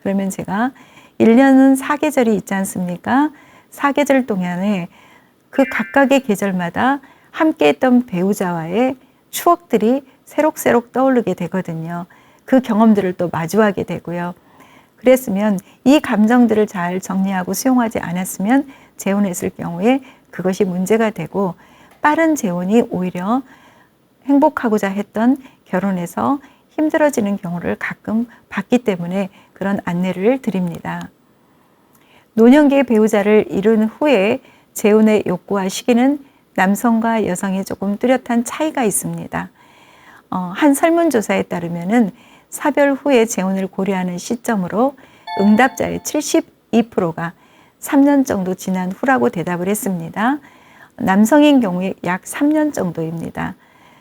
그러면 제가 1년은 4계절이 있지 않습니까? 4계절 동안에 그 각각의 계절마다 함께했던 배우자와의 추억들이 새록새록 떠오르게 되거든요. 그 경험들을 또 마주하게 되고요. 그랬으면 이 감정들을 잘 정리하고 수용하지 않았으면 재혼했을 경우에 그것이 문제가 되고 빠른 재혼이 오히려 행복하고자 했던 결혼에서 힘들어지는 경우를 가끔 봤기 때문에 그런 안내를 드립니다. 노년기의 배우자를 이룬 후에 재혼의 욕구와 시기는 남성과 여성의 조금 뚜렷한 차이가 있습니다. 한 설문조사에 따르면은 사별 후에 재혼을 고려하는 시점으로 응답자의 72%가 3년 정도 지난 후라고 대답을 했습니다. 남성인 경우에 약 3년 정도입니다.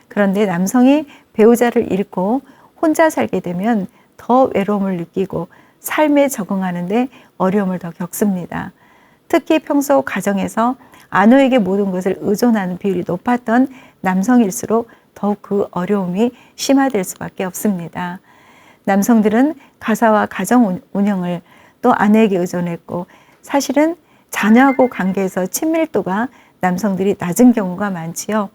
그런데 남성이 배우자를 잃고 혼자 살게 되면 더 외로움을 느끼고 삶에 적응하는데 어려움을 더 겪습니다. 특히 평소 가정에서 아내에게 모든 것을 의존하는 비율이 높았던 남성일수록 더욱 그 어려움이 심화될 수밖에 없습니다. 남성들은 가사와 가정 운영을 또 아내에게 의존했고 사실은 자녀하고 관계에서 친밀도가 남성들이 낮은 경우가 많지요.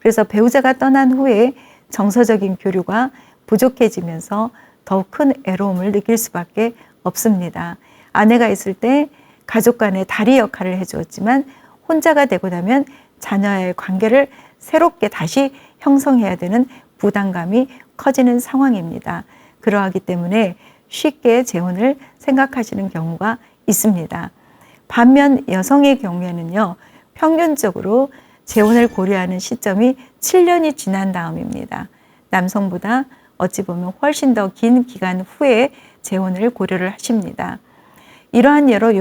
그래서 배우자가 떠난 후에 정서적인 교류가 부족해지면서 더욱 큰 애로움을 느낄 수밖에 없습니다. 아내가 있을 때 가족 간의 다리 역할을 해주었지만 혼자가 되고 나면 자녀와의 관계를 새롭게 다시 형성해야 되는 부담감이 커지는 상황입니다. 그러하기 때문에 쉽게 재혼을 생각하시는 경우가 있습니다. 반면 여성의 경우에는요, 평균적으로 재혼을 고려하는 시점이 7년이 지난 다음입니다. 남성보다 어찌 보면 훨씬 더 긴 기간 후에 재혼을 고려를 하십니다. 이러한 여러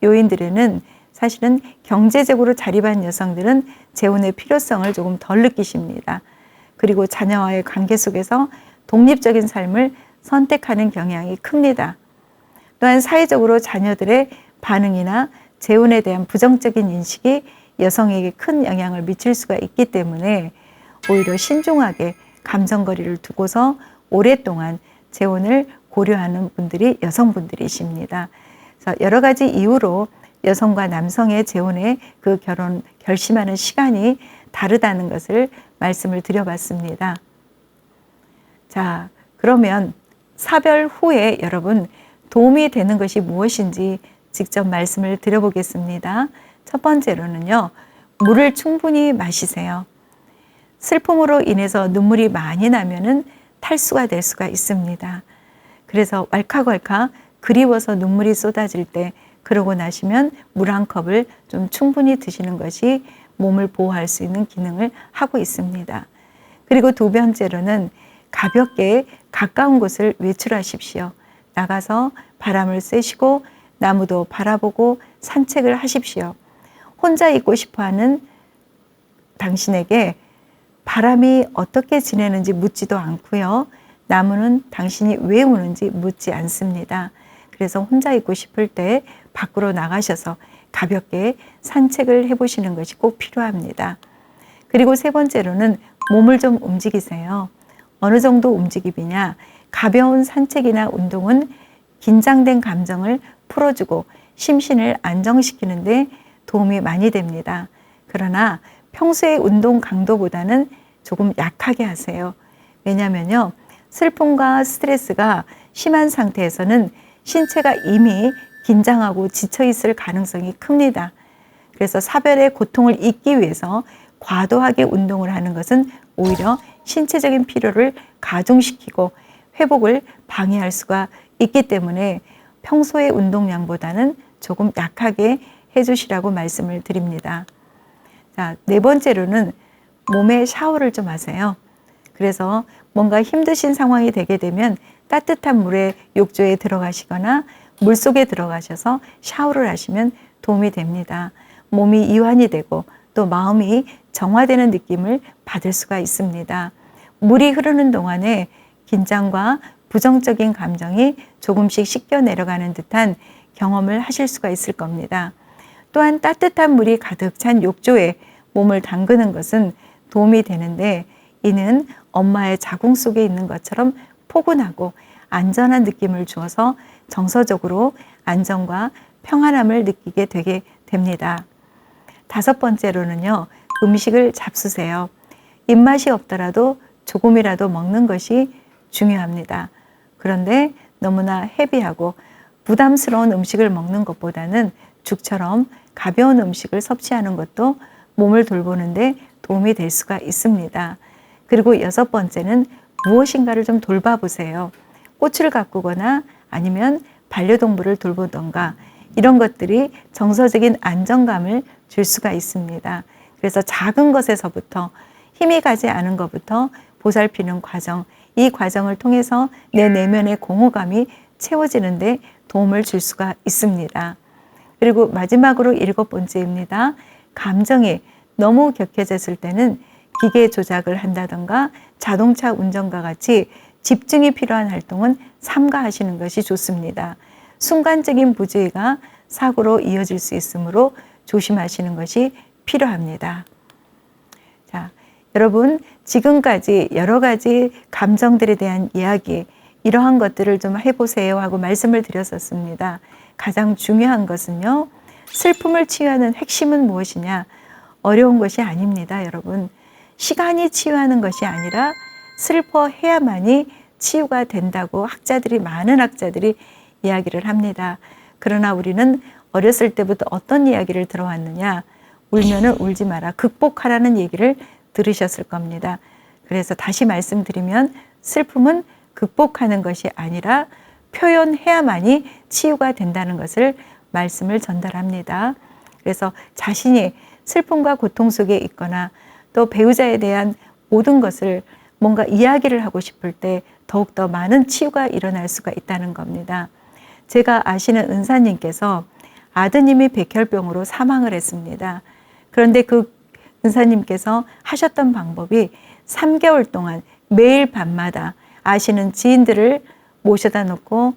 요인들에는 사실은 경제적으로 자립한 여성들은 재혼의 필요성을 조금 덜 느끼십니다. 그리고 자녀와의 관계 속에서 독립적인 삶을 선택하는 경향이 큽니다. 또한 사회적으로 자녀들의 반응이나 재혼에 대한 부정적인 인식이 여성에게 큰 영향을 미칠 수가 있기 때문에 오히려 신중하게 감정거리를 두고서 오랫동안 재혼을 고려하는 분들이 여성분들이십니다. 그래서 여러 가지 이유로 여성과 남성의 재혼에 그 결심하는 시간이 다르다는 것을 말씀을 드려봤습니다. 자, 그러면 사별 후에 여러분 도움이 되는 것이 무엇인지 직접 말씀을 드려보겠습니다. 첫 번째로는요, 물을 충분히 마시세요. 슬픔으로 인해서 눈물이 많이 나면은 탈수가 될 수가 있습니다. 그래서 왈칵왈칵 그리워서 눈물이 쏟아질 때 그러고 나시면 물 한 컵을 좀 충분히 드시는 것이 몸을 보호할 수 있는 기능을 하고 있습니다. 그리고 두 번째로는 가볍게 가까운 곳을 외출하십시오. 나가서 바람을 쐬시고 나무도 바라보고 산책을 하십시오. 혼자 있고 싶어하는 당신에게 바람이 어떻게 지내는지 묻지도 않고요. 나무는 당신이 왜 우는지 묻지 않습니다. 그래서 혼자 있고 싶을 때 밖으로 나가셔서 가볍게 산책을 해보시는 것이 꼭 필요합니다. 그리고 세 번째로는 몸을 좀 움직이세요. 어느 정도 움직임이냐? 가벼운 산책이나 운동은 긴장된 감정을 풀어주고 심신을 안정시키는 데 도움이 많이 됩니다. 그러나 평소의 운동 강도보다는 조금 약하게 하세요. 왜냐하면요, 슬픔과 스트레스가 심한 상태에서는 신체가 이미 긴장하고 지쳐 있을 가능성이 큽니다. 그래서 사별의 고통을 잊기 위해서 과도하게 운동을 하는 것은 오히려 신체적인 피로를 가중시키고 회복을 방해할 수가 있기 때문에 평소의 운동량보다는 조금 약하게 해주시라고 말씀을 드립니다. 자, 네 번째로는 몸에 샤워를 좀 하세요. 그래서 뭔가 힘드신 상황이 되게 되면 따뜻한 물에 욕조에 들어가시거나 물속에 들어가셔서 샤워를 하시면 도움이 됩니다. 몸이 이완이 되고 또 마음이 정화되는 느낌을 받을 수가 있습니다. 물이 흐르는 동안에 긴장과 부정적인 감정이 조금씩 씻겨 내려가는 듯한 경험을 하실 수가 있을 겁니다. 또한 따뜻한 물이 가득 찬 욕조에 몸을 담그는 것은 도움이 되는데, 이는 엄마의 자궁 속에 있는 것처럼 포근하고 안전한 느낌을 주어서 정서적으로 안정과 평안함을 느끼게 되게 됩니다. 다섯 번째로는요, 음식을 잡수세요. 입맛이 없더라도 조금이라도 먹는 것이 중요합니다. 그런데 너무나 헤비하고 부담스러운 음식을 먹는 것보다는 죽처럼 가벼운 음식을 섭취하는 것도 몸을 돌보는데 도움이 될 수가 있습니다. 그리고 여섯 번째는 무엇인가를 좀 돌봐보세요. 꽃을 가꾸거나 아니면 반려동물을 돌보던가 이런 것들이 정서적인 안정감을 줄 수가 있습니다. 그래서 작은 것에서부터 힘이 가지 않은 것부터 보살피는 과정, 이 과정을 통해서 내 내면의 공허감이 채워지는데 도움을 줄 수가 있습니다. 그리고 마지막으로 일곱 번째입니다. 감정이 너무 격해졌을 때는 기계 조작을 한다던가 자동차 운전과 같이 집중이 필요한 활동은 삼가하시는 것이 좋습니다. 순간적인 부주의가 사고로 이어질 수 있으므로 조심하시는 것이 필요합니다. 자, 여러분 지금까지 여러 가지 감정들에 대한 이야기, 이러한 것들을 좀 해보세요 하고 말씀을 드렸었습니다. 가장 중요한 것은요, 슬픔을 치유하는 핵심은 무엇이냐? 어려운 것이 아닙니다, 여러분. 시간이 치유하는 것이 아니라 슬퍼해야만이 치유가 된다고 많은 학자들이 이야기를 합니다. 그러나 우리는 어렸을 때부터 어떤 이야기를 들어왔느냐? 울면은 울지 마라. 극복하라는 얘기를 들으셨을 겁니다. 그래서 다시 말씀드리면 슬픔은 극복하는 것이 아니라 표현해야만이 치유가 된다는 것을 말씀을 전달합니다. 그래서 자신이 슬픔과 고통 속에 있거나 또 배우자에 대한 모든 것을 뭔가 이야기를 하고 싶을 때 더욱더 많은 치유가 일어날 수가 있다는 겁니다. 제가 아시는 은사님께서 아드님이 백혈병으로 사망을 했습니다. 그런데 그 은사님께서 하셨던 방법이 3개월 동안 매일 밤마다 아시는 지인들을 모셔다 놓고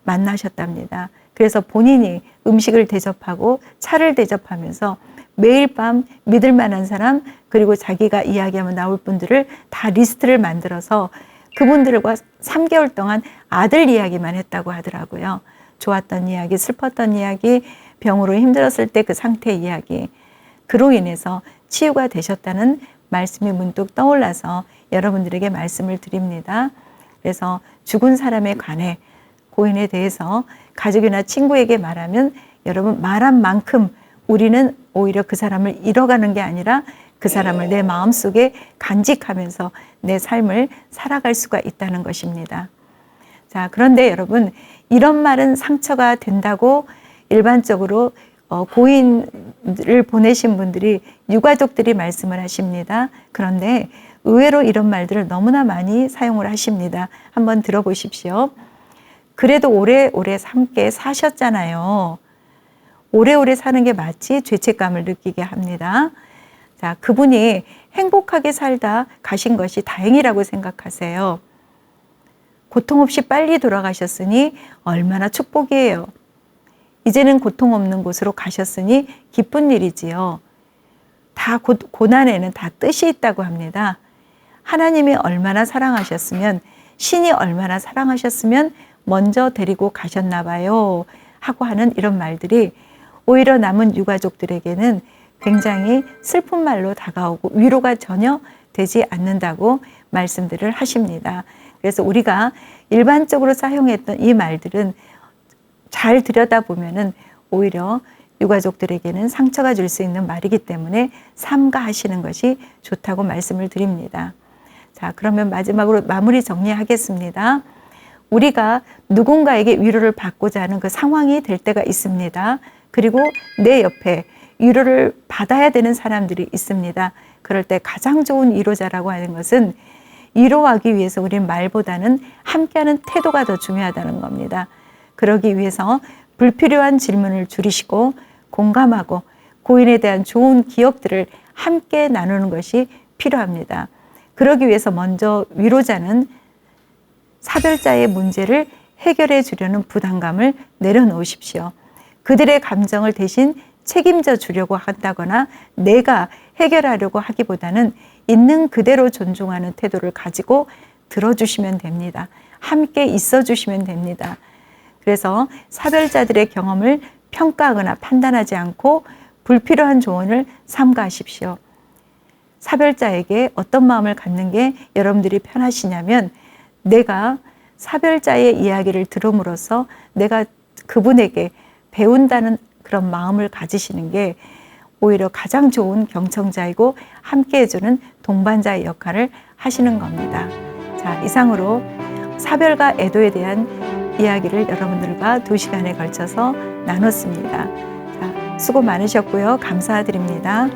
만나셨답니다. 그래서 본인이 음식을 대접하고 차를 대접하면서 매일 밤 믿을 만한 사람 그리고 자기가 이야기하면 나올 분들을 다 리스트를 만들어서 그분들과 3개월 동안 아들 이야기만 했다고 하더라고요. 좋았던 이야기, 슬펐던 이야기, 병으로 힘들었을 때 그 상태 이야기. 그로 인해서 치유가 되셨다는 말씀이 문득 떠올라서 여러분들에게 말씀을 드립니다. 그래서 죽은 사람에 관해 고인에 대해서 가족이나 친구에게 말하면 여러분 말한 만큼 우리는 오히려 그 사람을 잃어가는 게 아니라 그 사람을 내 마음속에 간직하면서 내 삶을 살아갈 수가 있다는 것입니다. 자, 그런데 여러분 이런 말은 상처가 된다고 일반적으로 고인을 보내신 분들이 유가족들이 말씀을 하십니다. 그런데 의외로 이런 말들을 너무나 많이 사용을 하십니다. 한번 들어보십시오. 그래도 오래오래 함께 사셨잖아요. 오래오래 사는 게 마치 죄책감을 느끼게 합니다. 자, 그분이 행복하게 살다 가신 것이 다행이라고 생각하세요. 고통 없이 빨리 돌아가셨으니 얼마나 축복이에요. 이제는 고통 없는 곳으로 가셨으니 기쁜 일이지요. 다 고난에는 다 뜻이 있다고 합니다. 하나님이 얼마나 사랑하셨으면, 신이 얼마나 사랑하셨으면 먼저 데리고 가셨나 봐요 하고 하는 이런 말들이 오히려 남은 유가족들에게는 굉장히 슬픈 말로 다가오고 위로가 전혀 되지 않는다고 말씀들을 하십니다. 그래서 우리가 일반적으로 사용했던 이 말들은 잘 들여다보면은 오히려 유가족들에게는 상처가 줄 수 있는 말이기 때문에 삼가하시는 것이 좋다고 말씀을 드립니다. 자, 그러면 마지막으로 마무리 정리하겠습니다. 우리가 누군가에게 위로를 받고자 하는 그 상황이 될 때가 있습니다. 그리고 내 옆에 위로를 받아야 되는 사람들이 있습니다. 그럴 때 가장 좋은 위로자라고 하는 것은 위로하기 위해서 우리는 말보다는 함께하는 태도가 더 중요하다는 겁니다. 그러기 위해서 불필요한 질문을 줄이시고 공감하고 고인에 대한 좋은 기억들을 함께 나누는 것이 필요합니다. 그러기 위해서 먼저 위로자는 사별자의 문제를 해결해 주려는 부담감을 내려놓으십시오. 그들의 감정을 대신 책임져 주려고 한다거나 내가 해결하려고 하기보다는 있는 그대로 존중하는 태도를 가지고 들어주시면 됩니다. 함께 있어 주시면 됩니다. 그래서 사별자들의 경험을 평가하거나 판단하지 않고 불필요한 조언을 삼가하십시오. 사별자에게 어떤 마음을 갖는 게 여러분들이 편하시냐면 내가 사별자의 이야기를 들음으로써 내가 그분에게 배운다는 그런 마음을 가지시는 게 오히려 가장 좋은 경청자이고 함께 해주는 동반자의 역할을 하시는 겁니다. 자, 이상으로 사별과 애도에 대한 이야기를 여러분들과 2시간에 걸쳐서 나눴습니다. 자, 수고 많으셨고요. 감사드립니다.